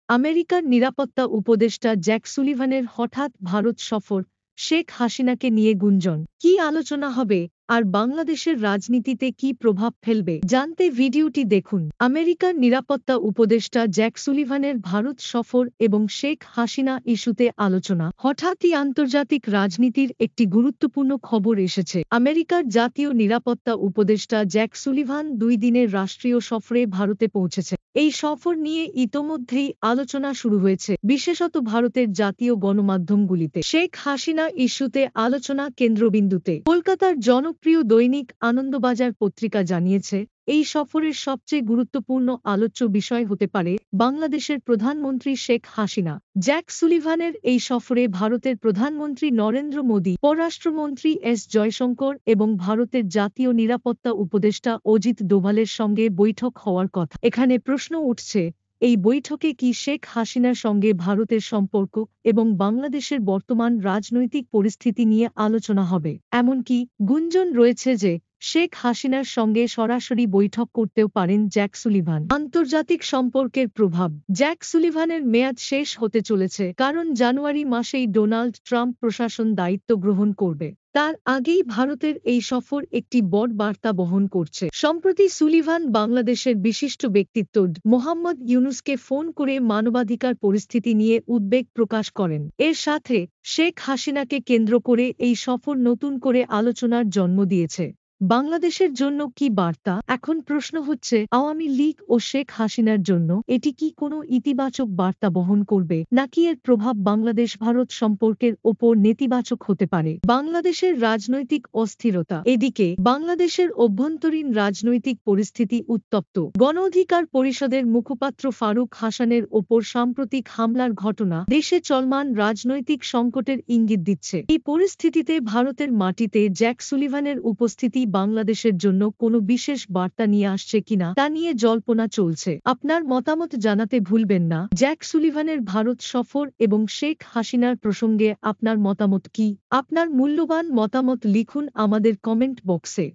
আমেরিকার নিরাপত্তা উপদেষ্টা জ্যাক সুলিভানের হঠাৎ ভারত সফর, শেখ হাসিনাকে নিয়ে গুঞ্জন, কি আলোচনা হবে আর বাংলাদেশের রাজনীতিতে কি প্রভাব ফেলবে জানতে ভিডিওটি দেখুন। আমেরিকার নিরাপত্তা উপদেষ্টা জ্যাক সুলিভানের ভারত সফর এবং শেখ হাসিনা ইস্যুতে আলোচনা। হঠাৎই আন্তর্জাতিক রাজনীতির একটি গুরুত্বপূর্ণ খবর এসেছে। আমেরিকার জাতীয় নিরাপত্তা উপদেষ্টা জ্যাক সুলিভান 2 দিনের রাষ্ট্রীয় সফরে ভারতে পৌঁছেছে। এই সফর নিয়ে ইতোমধ্যেই আলোচনা শুরু হয়েছে, বিশেষত ভারতের জাতীয় গণমাধ্যমগুলিতে। শেখ হাসিনা ইস্যুতে আলোচনা কেন্দ্রবিন্দুতে। কলকাতার জনপ্রিয় দৈনিক আনন্দবাজার পত্রিকা জানিয়েছে, এই সফরের সবচেয়ে গুরুত্বপূর্ণ আলোচ্য বিষয় হতে পারে বাংলাদেশের প্রধানমন্ত্রী শেখ হাসিনা। জ্যাক সুলিভানের এই সফরে ভারতের প্রধানমন্ত্রী নরেন্দ্র মোদী, পররাষ্ট্রমন্ত্রী এস জয়শঙ্কর এবং ভারতের জাতীয় নিরাপত্তা উপদেষ্টা অজিত ডোভালের সঙ্গে বৈঠক হওয়ার কথা। এখানে প্রশ্ন উঠছে, এই বৈঠকে কি শেখ হাসিনার সঙ্গে ভারতের সম্পর্ক এবং বাংলাদেশের বর্তমান রাজনৈতিক পরিস্থিতি নিয়ে আলোচনা হবে? এমনকি গুঞ্জন রয়েছে যে শেখ হাসিনার সঙ্গে সরাসরি বৈঠক করতেও পারেন জ্যাক সুলিভান। আন্তর্জাতিক সম্পর্কের প্রভাব। জ্যাক সুলিভানের মেয়াদ শেষ হতে চলেছে, কারণ জানুয়ারি মাসেই ডোনাল্ড ট্রাম্প প্রশাসন দায়িত্ব গ্রহণ করবে। তার আগেই ভারতের এই সফর একটি বড় বার্তা বহন করছে। সম্প্রতি সুলিভান বাংলাদেশের বিশিষ্ট ব্যক্তিত্ব মোহাম্মদ ইউনুসকে ফোন করে মানবাধিকার পরিস্থিতি নিয়ে উদ্বেগ প্রকাশ করেন। এর সাথে শেখ হাসিনাকে কেন্দ্র করে এই সফর নতুন করে আলোচনার জন্ম দিয়েছে। বাংলাদেশের জন্য কি বার্তা? এখন প্রশ্ন হচ্ছে, আওয়ামী লীগ ও শেখ হাসিনার জন্য এটি কি কোনো ইতিবাচক বার্তা বহন করবে, নাকি এর প্রভাব বাংলাদেশ ভারত সম্পর্কের ওপর নেতিবাচক হতে পারে? বাংলাদেশের রাজনৈতিক অস্থিরতা। এদিকে বাংলাদেশের অভ্যন্তরীণ রাজনৈতিক পরিস্থিতি উত্তপ্ত। গণ অধিকার পরিষদের মুখপাত্র ফারুক হাসানের ওপর সাম্প্রতিক হামলার ঘটনা দেশে চলমান রাজনৈতিক সংকটের ইঙ্গিত দিচ্ছে। এই পরিস্থিতিতে ভারতের মাটিতে জ্যাক সুলিভানের উপস্থিতি বাংলাদেশের জন্য কোনো বিশেষ বার্তা নিয়ে আসছে কিনা তা নিয়ে জল্পনা চলছে। আপনার মতামত জানাতে ভুলবেন না। জ্যাক সুলিভানের ভারত সফর এবং শেখ হাসিনার প্রসঙ্গে আপনার মতামত কি? আপনার মূল্যবান মতামত লিখুন আমাদের কমেন্ট বক্সে।